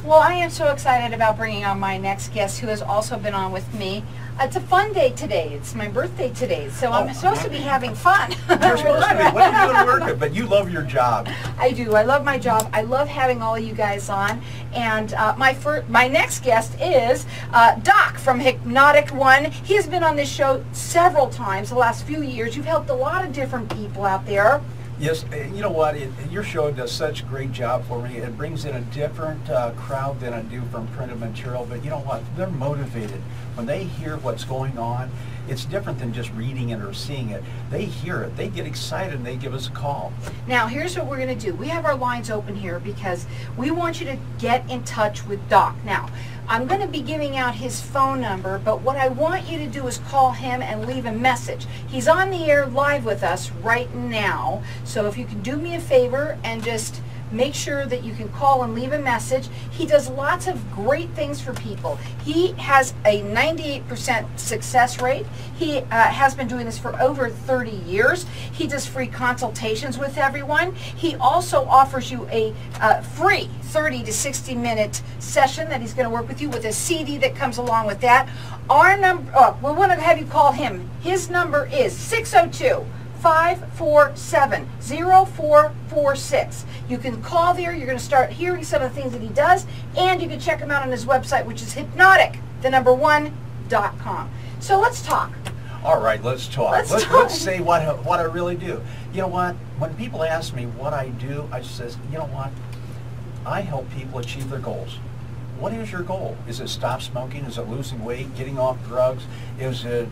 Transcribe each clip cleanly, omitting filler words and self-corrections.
Well, I am so excited about bringing on my next guest who has also been on with me. It's a fun day today. It's my birthday today, so I'm supposed to be having fun. You're supposed to be. What are you doing working? But you love your job. I do. I love my job. I love having all of you guys on. And my next guest is Doc from Hypnotic One. He has been on this show several times the last few years. You've helped a lot of different people out there. Yes, you know what? Your show does such a great job for me. It brings in a different crowd than I do from printed material. But you know what? They're motivated. When they hear what's going on, it's different than just reading it or seeing it. They hear it. They get excited and they give us a call. Now, here's what we're going to do. We have our lines open here because we want you to get in touch with Doc. Now, I'm going to be giving out his phone number, but what I want you to do is call him and leave a message. He's on the air live with us right now, so if you can do me a favor and just make sure that you can call and leave a message. He does lots of great things for people. He has a 98% success rate. He has been doing this for over 30 years. He does free consultations with everyone. He also offers you a free 30 to 60 minute session that he's going to work with you with a CD that comes along with that. Our number, we want to have you call him. His number is 602-547-0446. You can call there. You're going to start hearing some of the things that he does, and you can check him out on his website, which is hypnotic1.com. So let's talk. All right, let's talk. Let's say what I really do. You know what? When people ask me what I do, I just says, you know what? I help people achieve their goals. What is your goal? Is it stop smoking? Is it losing weight, getting off drugs? Is it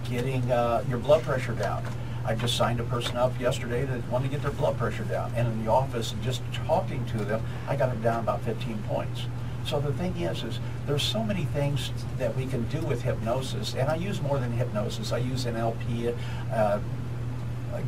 getting your blood pressure down? I just signed a person up yesterday that wanted to get their blood pressure down. And in the office, just talking to them, I got them down about 15 points. So the thing is there's so many things that we can do with hypnosis. And I use more than hypnosis. I use NLP,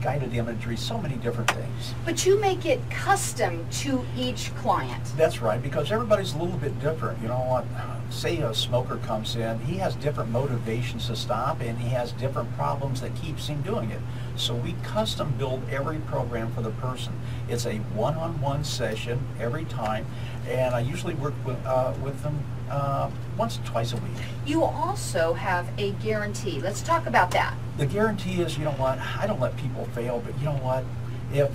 guided imagery, so many different things. But you make it custom to each client. That's right, because everybody's a little bit different. You know what? Say a smoker comes in, he has different motivations to stop, and he has different problems that keeps him doing it. So we custom build every program for the person. It's a one-on-one session every time, and I usually work with them once or twice a week. You also have a guarantee. Let's talk about that. The guarantee is, you know what, I don't let people fail, but you know what, if,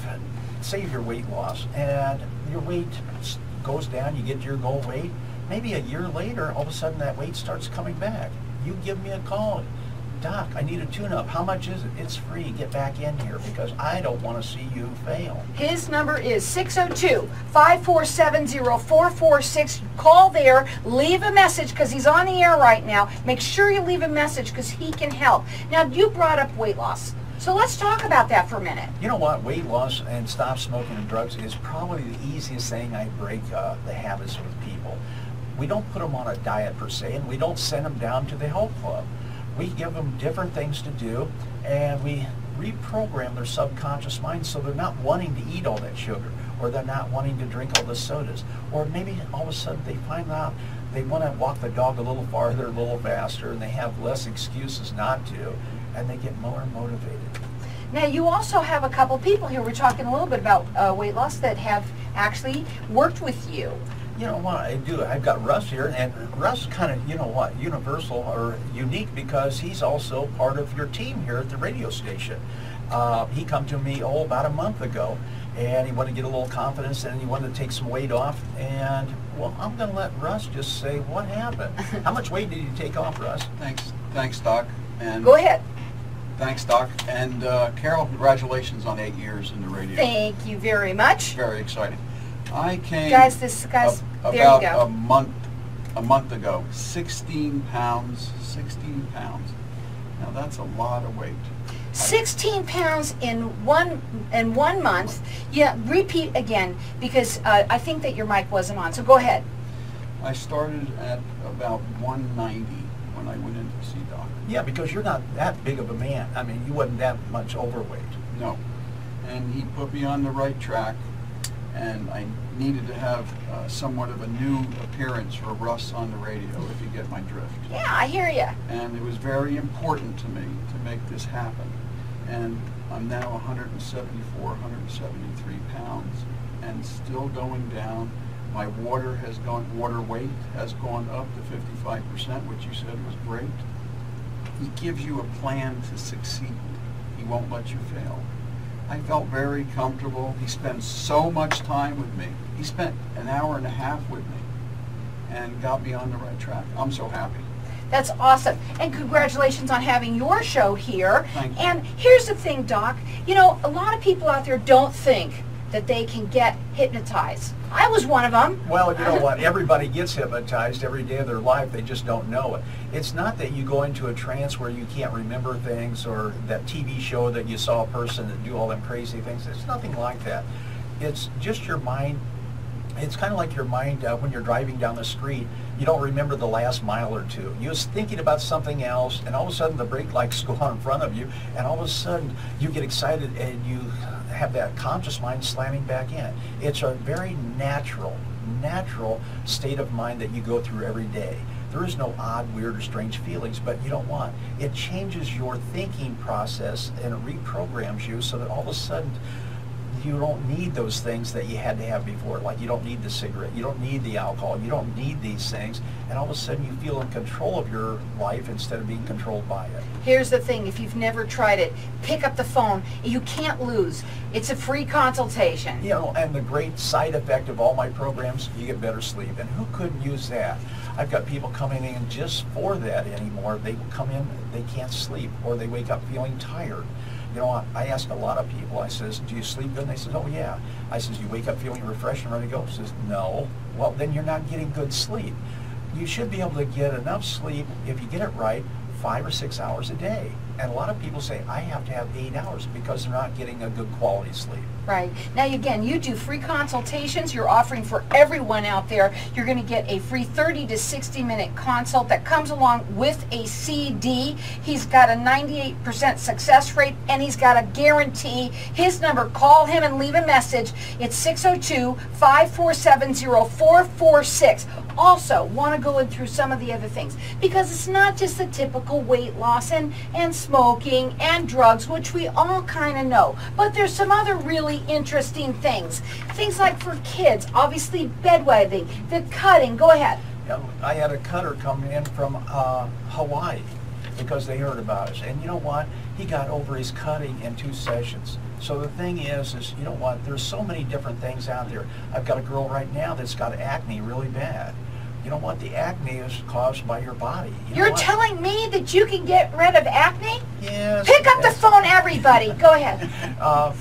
say your weight loss, and your weight goes down, you get to your goal weight, maybe a year later, all of a sudden that weight starts coming back. You give me a call. Doc, I need a tune-up. How much is it? It's free. Get back in here because I don't want to see you fail. His number is 602-547-0446. Call there. Leave a message because he's on the air right now. Make sure you leave a message because he can help. Now, you brought up weight loss. So let's talk about that for a minute. You know what? Weight loss and stop smoking and drugs is probably the easiest thing I break the habits with people. We don't put them on a diet per se, and we don't send them down to the health club. We give them different things to do, and we reprogram their subconscious mind so they're not wanting to eat all that sugar, or they're not wanting to drink all the sodas, or maybe all of a sudden they find out they want to walk the dog a little farther, a little faster, and they have less excuses not to, and they get more motivated. Now, you also have a couple people here. We're talking a little bit about weight loss that have actually worked with you. You know what I do? I've got Russ here, and Russ is kind of, you know what, universal or unique because he's also part of your team here at the radio station. He come to me, about a month ago, and he wanted to get a little confidence, and he wanted to take some weight off, and, well, I'm going to let Russ just say what happened. How much weight did you take off, Russ? Thanks, Doc. And go ahead. Thanks, Doc. And Carol, congratulations on 8 years in the radio. Thank you very much. Very exciting. I came guys, there you go. About a month ago, 16 pounds. Now that's a lot of weight. 16 pounds in one month. Yeah, repeat again because I think that your mic wasn't on. So go ahead. I started at about 190 when I went in to see Doc. Yeah, because you're not that big of a man. I mean, you wasn't that much overweight. No, and he put me on the right track. And I needed to have somewhat of a new appearance for Russ on the radio, if you get my drift. Yeah, I hear you. And it was very important to me to make this happen. And I'm now 174, 173 pounds, and still going down. My water weight has gone up to 55%, which you said was great. He gives you a plan to succeed. He won't let you fail. I felt very comfortable. He spends so much time with me. He spent an hour and a half with me and got me on the right track. I'm so happy. That's awesome. And congratulations on having your show here. Thank you. And here's the thing, Doc. You know, a lot of people out there don't think that they can get hypnotized. I was one of them. Well, you know what? Everybody gets hypnotized every day of their life. They just don't know it. It's not that you go into a trance where you can't remember things, or that TV show that you saw a person that do all them crazy things. It's nothing like that. It's just your mind. It's kind of like your mind when you're driving down the street. You don't remember the last mile or two. You're just thinking about something else, and all of a sudden the brake lights go on in front of you, and all of a sudden you get excited and you have that conscious mind slamming back in. It's a very natural state of mind that you go through every day. There is no odd, weird, or strange feelings, but you don't want. It changes your thinking process and it reprograms you so that all of a sudden you don't need those things that you had to have before. Like, you don't need the cigarette, you don't need the alcohol, you don't need these things, and all of a sudden you feel in control of your life instead of being controlled by it. Here's the thing, if you've never tried it, pick up the phone. You can't lose. It's a free consultation. You know, and the great side effect of all my programs, you get better sleep. And who couldn't use that? I've got people coming in just for that anymore. They come in, they can't sleep, or they wake up feeling tired. You know, I ask a lot of people, I says, do you sleep good? And they says, oh yeah. I says, you wake up feeling refreshed and ready to go? He says, no. Well, then you're not getting good sleep. You should be able to get enough sleep, if you get it right, 5 or 6 hours a day. And a lot of people say, I have to have 8 hours because they're not getting a good quality sleep. Right. Now, again, you do free consultations. You're offering for everyone out there. You're going to get a free 30 to 60 minute consult that comes along with a CD. He's got a 98% success rate, and he's got a guarantee. His number, call him and leave a message. It's 602-547-0446. Also, want to go in through some of the other things, because it's not just the typical weight loss and smoking and drugs, which we all kind of know, but there's some other really interesting things. Things like for kids, obviously bedwetting, the cutting. Go ahead. Yeah, I had a cutter come in from Hawaii because they heard about us, and you know what? He got over his cutting in 2 sessions. So the thing is you know what? There's so many different things out there. I've got a girl right now that's got acne really bad. You know what? The acne is caused by your body. You're telling me that you can get rid of acne? Yes. Pick up the phone, everybody. Go ahead.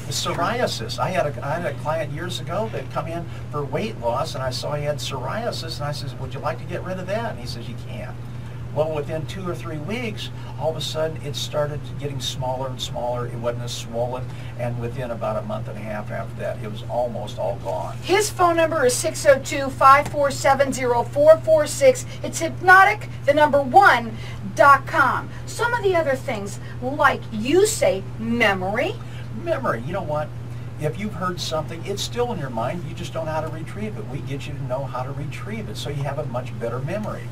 Psoriasis. I had a client years ago that come in for weight loss, and I saw he had psoriasis, and I says, would you like to get rid of that? And he says, you can't. Well, within 2 or 3 weeks, all of a sudden it started getting smaller and smaller. It wasn't as swollen, and within about a month and a half after that, it was almost all gone. His phone number is 602-547-0446. It's hypnotic, the number 1.com. Some of the other things, like you say, memory. Memory, you know what? If you've heard something, it's still in your mind. You just don't know how to retrieve it. We get you to know how to retrieve it so you have a much better memory.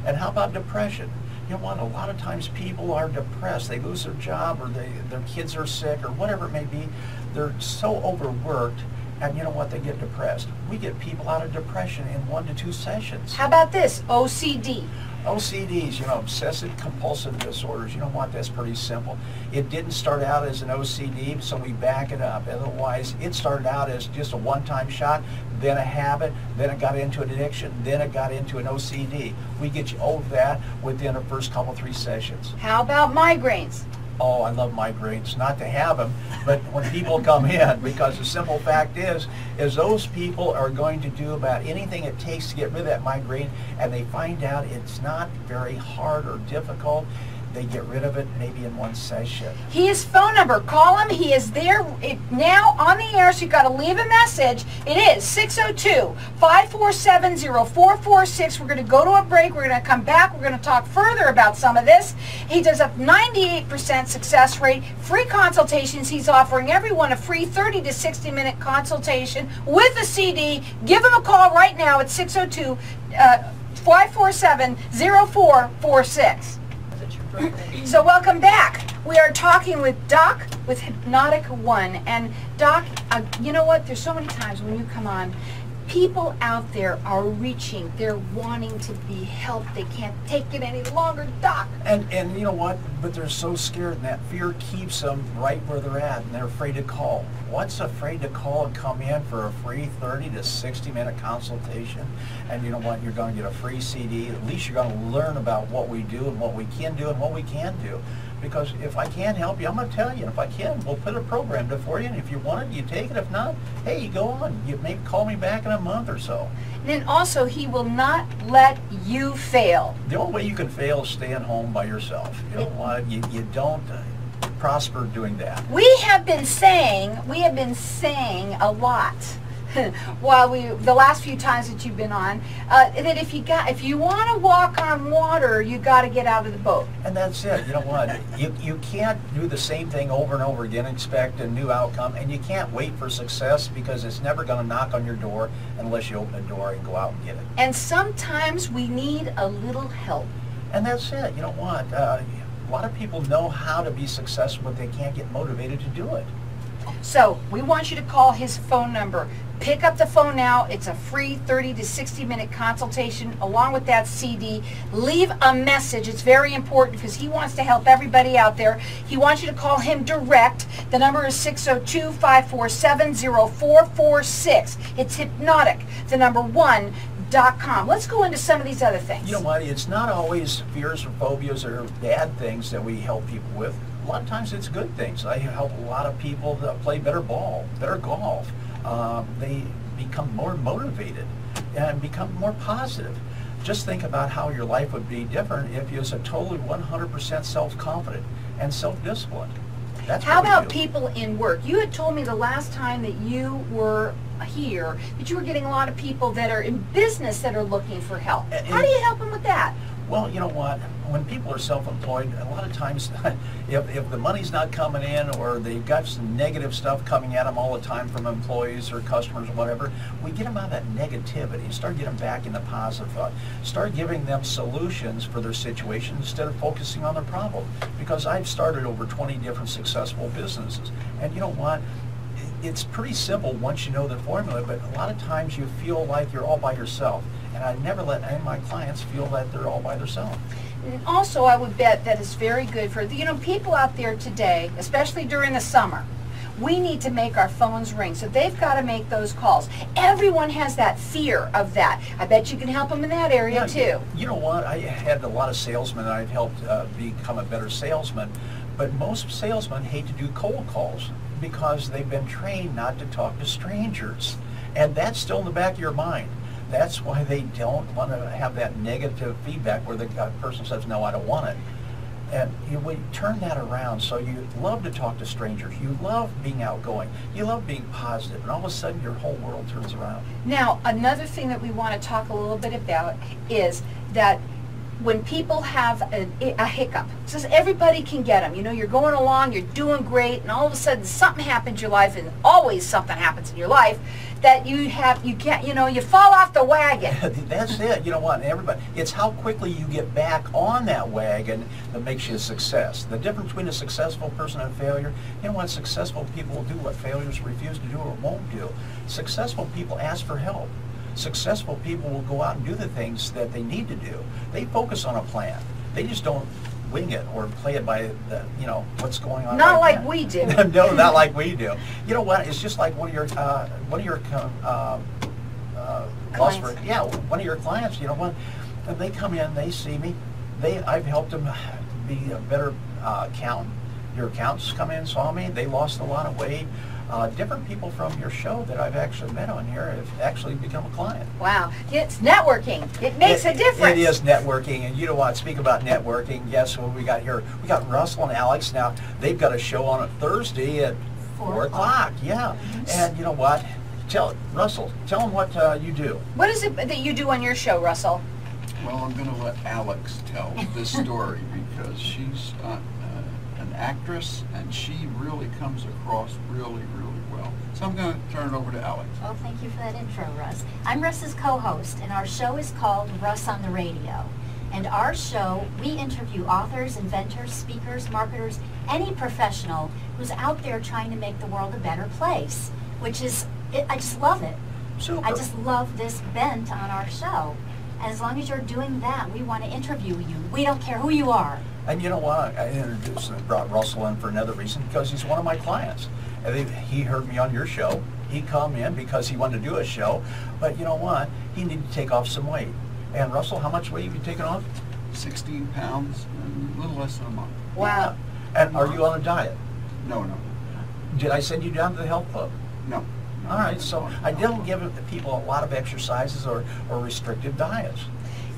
And how about depression? You know what? A lot of times people are depressed. They lose their job, or their kids are sick, or whatever it may be. They're so overworked, and you know what? They get depressed. We get people out of depression in 1 to 2 sessions. How about this? OCD. OCDs, you know, obsessive compulsive disorders. You know what? That's pretty simple. It didn't start out as an OCD, so we back it up. Otherwise, it started out as just a one-time shot, then a habit, then it got into an addiction, then it got into an OCD. We get you over that within the first couple, 3 sessions. How about migraines? Oh, I love migraines. Not to have them, but when people come in, because the simple fact is those people are going to do about anything it takes to get rid of that migraine, and they find out it's not very hard or difficult. They get rid of it maybe in 1 session. His phone number, call him. He is there now on the air, so you've got to leave a message. It is 602-547-0446. We're going to go to a break. We're going to come back. We're going to talk further about some of this. He does a 98% success rate, free consultations. He's offering everyone a free 30 to 60 minute consultation with a CD. Give him a call right now at 602-547-0446. So welcome back. We are talking with Doc with Hypnotic One. And Doc, you know what? There's so many times when you come on, People out there are reaching, they're wanting to be helped. They can't take it any longer, Doc. And you know what? But they're so scared, and that fear keeps them right where they're at, and they're afraid to call. What's afraid to call and come in for a free 30 to 60-minute consultation? And you know what? You're going to get a free CD. At least you're going to learn about what we do and what we can do and what we can't do. Because if I can't help you, I'm going to tell you. And if I can, we'll put a program to for you. And if you want it, you take it. If not, hey, you go on. You maybe call me back in a month or so. And then also, he will not let you fail. The only way you can fail is staying home by yourself. You know what? You don't prosper doing that. We have been saying a lot while the last few times that you've been on, that if you want to walk on water, you got to get out of the boat. And that's it. You know what? You can't do the same thing over and over again and expect a new outcome, and you can't wait for success because it's never going to knock on your door unless you open the door and go out and get it. And sometimes we need a little help. And that's it. You know what? A lot of people know how to be successful, but they can't get motivated to do it. So we want you to call his phone number. Pick up the phone now. It's a free 30 to 60-minute consultation along with that CD. Leave a message. It's very important because he wants to help everybody out there. He wants you to call him direct. The number is 602-547-0446. It's Hypnotic, the number one.com. Let's go into some of these other things. You know what? It's not always fears or phobias or bad things that we help people with. A lot of times it's good things. I help a lot of people that play better ball, better golf. They become more motivated and become more positive. Just think about how your life would be different if you was a totally 100% self-confident and self-disciplined. How about people in work? You had told me the last time that you were here that you were getting a lot of people that are in business that are looking for help. How do you help them with that? Well, you know what? When people are self-employed, a lot of times, if the money's not coming in or they've got some negative stuff coming at them all the time from employees or customers or whatever, we get them out of that negativity, start getting them back into positive thought, start giving them solutions for their situation instead of focusing on their problem. Because I've started over 20 different successful businesses, and you know what? It's pretty simple once you know the formula, but a lot of times you feel like you're all by yourself. And I never let any of my clients feel that they're all by themselves. And also, I would bet that is very good for, people out there today, especially during the summer. We need to make our phones ring, so they've got to make those calls. Everyone has that fear of that. I bet you can help them in that area too. You know what? I had a lot of salesmen that I've helped become a better salesman, but most salesmen hate to do cold calls because they've been trained not to talk to strangers. And that's still in the back of your mind. That's why they don't want to have that negative feedback where the person says, no, I don't want it. And we turn that around. So you love to talk to strangers. You love being outgoing. You love being positive. And all of a sudden, your whole world turns around. Now, another thing that we want to talk a little bit about is that when people have a hiccup, says everybody can get them. You're going along, you're doing great, and all of a sudden something happens in your life, and always something happens in your life that you fall off the wagon. That's it. You know what? Everybody, it's how quickly you get back on that wagon that makes you a success. The difference between a successful person and a failure, you know what? Successful people will do what failures refuse to do or won't do. Successful people ask for help. Successful people will go out and do the things that they need to do. They focus on a plan. They just don't wing it or play it by the, what's going on. Not like we do. No, not like we do. You know what? It's just like one of your clients. You know what? And they come in, they see me. I've helped them be a better accountant. Your accountants come in, saw me. They lost a lot of weight. Different people from your show that I've actually met on here have actually become a client. Wow. It's networking. It makes a difference. It is networking. And you know what? Speak about networking. Guess what we got here? We got Russell and Alex. Now, they've got a show on a Thursday at 4 o'clock. Yeah. And you know what? Russell, tell them what you do. What is it that you do on your show, Russell? Well, I'm going to let Alex tell this story because she's an actress and she really comes across really well. So I'm going to turn it over to Alex. Well, thank you for that intro, Russ. I'm Russ's co-host, and our show is called Russ on the Radio. And our show, we interview authors, inventors, speakers, marketers, any professional who's out there trying to make the world a better place, which is, I just love it. Super. I just love this bent on our show. As long as you're doing that, we want to interview you. We don't care who you are. And you know what? I introduced and brought Russell in for another reason, because he's one of my clients. And he heard me on your show. He come in because he wanted to do a show. But you know what? He needed to take off some weight. And Russell, how much weight have you taken off? 16 pounds in a little less than a month. Wow. And are you on a diet? No. Did I send you down to the health club? No. All right, so I don't give people a lot of exercises or restrictive diets.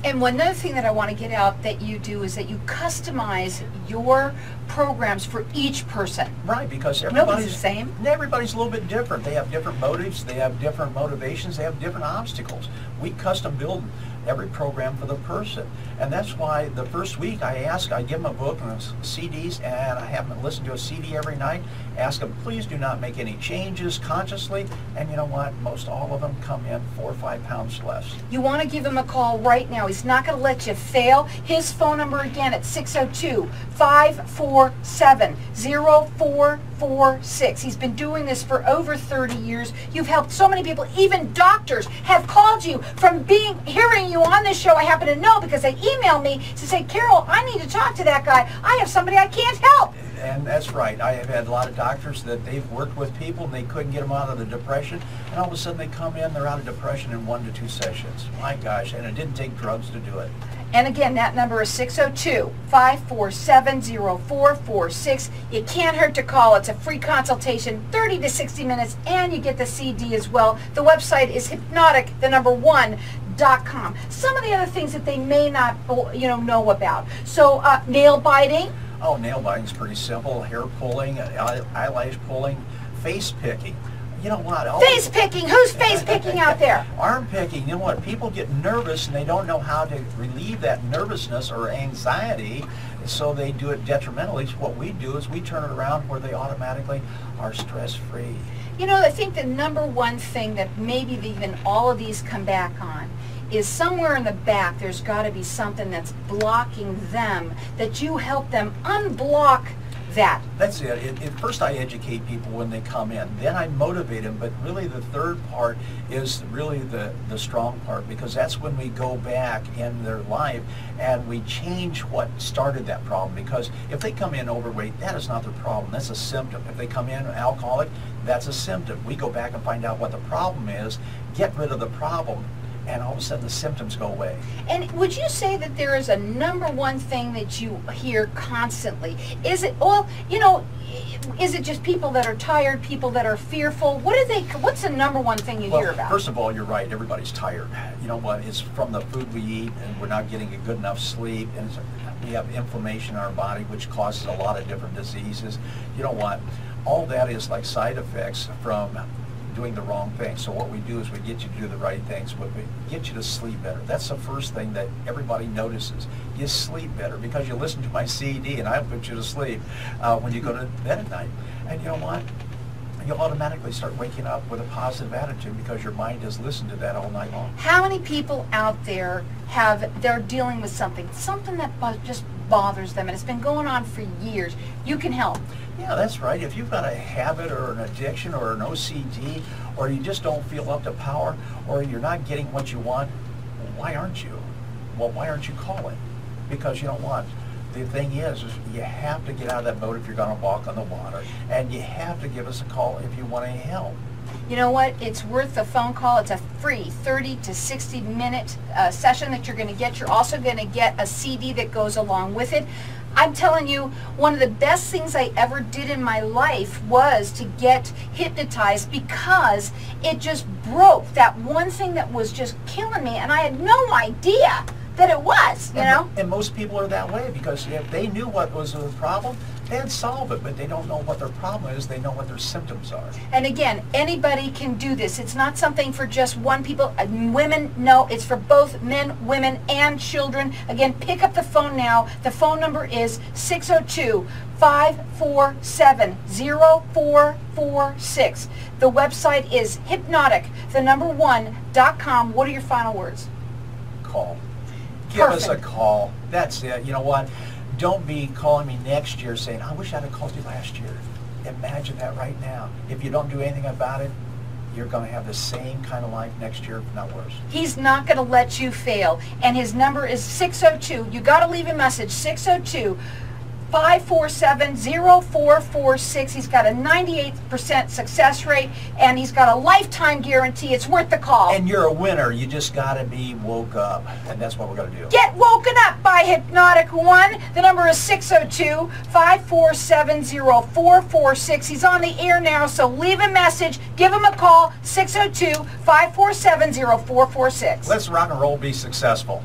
And one other thing that I want to get out that you do is that you customize your programs for each person. Right, because Nobody's the same. Everybody's a little bit different. They have different motives, they have different motivations, they have different obstacles. We custom build every program for the person. And that's why the first week I give them a book and CDs, and I have them listen to a CD every night. Ask them, please do not make any changes consciously. And you know what? Most all of them come in 4 or 5 pounds less. You want to give him a call right now. He's not going to let you fail. His phone number again at 602-547-0446. He's been doing this for over 30 years. You've helped so many people. Even doctors have called you from hearing you on this show. I happen to know because they emailed me to say, Carol, I need to talk to that guy. I have somebody I can't help. And that's right. I have had a lot of doctors that they've worked with people and they couldn't get them out of the depression. And all of a sudden they come in, they're out of depression in 1 to 2 sessions. My gosh, and it didn't take drugs to do it. And again, that number is 602-547-0446. It can't hurt to call. It's a free consultation, 30 to 60 minutes, and you get the CD as well. The website is hypnotic1.com. Some of the other things that they may not know about. So nail biting. Oh, nail biting is pretty simple. Hair pulling, eyelash pulling, face picking. You know what? Face picking? Who's face picking out there? Arm picking. You know what? People get nervous and they don't know how to relieve that nervousness or anxiety, so they do it detrimentally. So what we do is we turn it around where they automatically are stress-free. You know, I think the number one thing that maybe even all of these come back on is somewhere in the back there's got to be something that's blocking them, that you help them unblock that. That's it. First I educate people when they come in, then I motivate them, but really the third part is really the strong part, because that's when we go back in their life and we change what started that problem. Because if they come in overweight, that is not their problem, that's a symptom. If they come in alcoholic, that's a symptom. We go back and find out what the problem is, get rid of the problem, and all of a sudden the symptoms go away. And would you say that there is a number one thing that you hear constantly? Is it, well, you know, is it just people that are tired, people that are fearful? What's the number one thing you hear about? First of all, you're right, everybody's tired. You know what, it's from the food we eat, and we're not getting a good enough sleep, and we have inflammation in our body, which causes a lot of different diseases. You know what, all that is like side effects from doing the wrong thing. So what we do is we get you to do the right things. We get you to sleep better. That's the first thing that everybody notices. You sleep better because you listen to my CD and I put you to sleep when you go to bed at night. And you know what? You'll automatically start waking up with a positive attitude because your mind has listened to that all night long. How many people out there they're dealing with something that just bothers them and it's been going on for years? You can help. Yeah, that's right. If you've got a habit or an addiction or an OCD, or you just don't feel up to power, or you're not getting what you want, well, why aren't you? Well, why aren't you calling? Because you know what? The thing is you have to get out of that boat if you're going to walk on the water, and you have to give us a call if you want any help. You know what? It's worth the phone call. It's a free 30 to 60 minute session that you're going to get. You're also going to get a CD that goes along with it. I'm telling you, one of the best things I ever did in my life was to get hypnotized, because it just broke that one thing that was just killing me, and I had no idea that it was, you know? And most people are that way, because if they knew what was the problem, they'd solve it, but they don't know what their problem is. They know what their symptoms are. And again, anybody can do this. It's not something for just one people. Women, no, it's for both men, women, and children. Again, pick up the phone now. The phone number is 602-547-0446. The website is hypnotic1.com. What are your final words? Call. Give us a call. That's it. You know what? Don't be calling me next year saying, I wish I'd have called you last year. Imagine that right now. If you don't do anything about it, you're going to have the same kind of life next year, if not worse. He's not going to let you fail. And his number is 602. You got to leave a message, 602-547-0446. He's got a 98% success rate, and he's got a lifetime guarantee. It's worth the call. And you're a winner. You just got to be woke up, and that's what we're going to do. Get woken up by Hypnotic One. The number is 602-547-0446. He's on the air now, so leave a message. Give him a call, 602-547-0446. Let's rock and roll, be successful.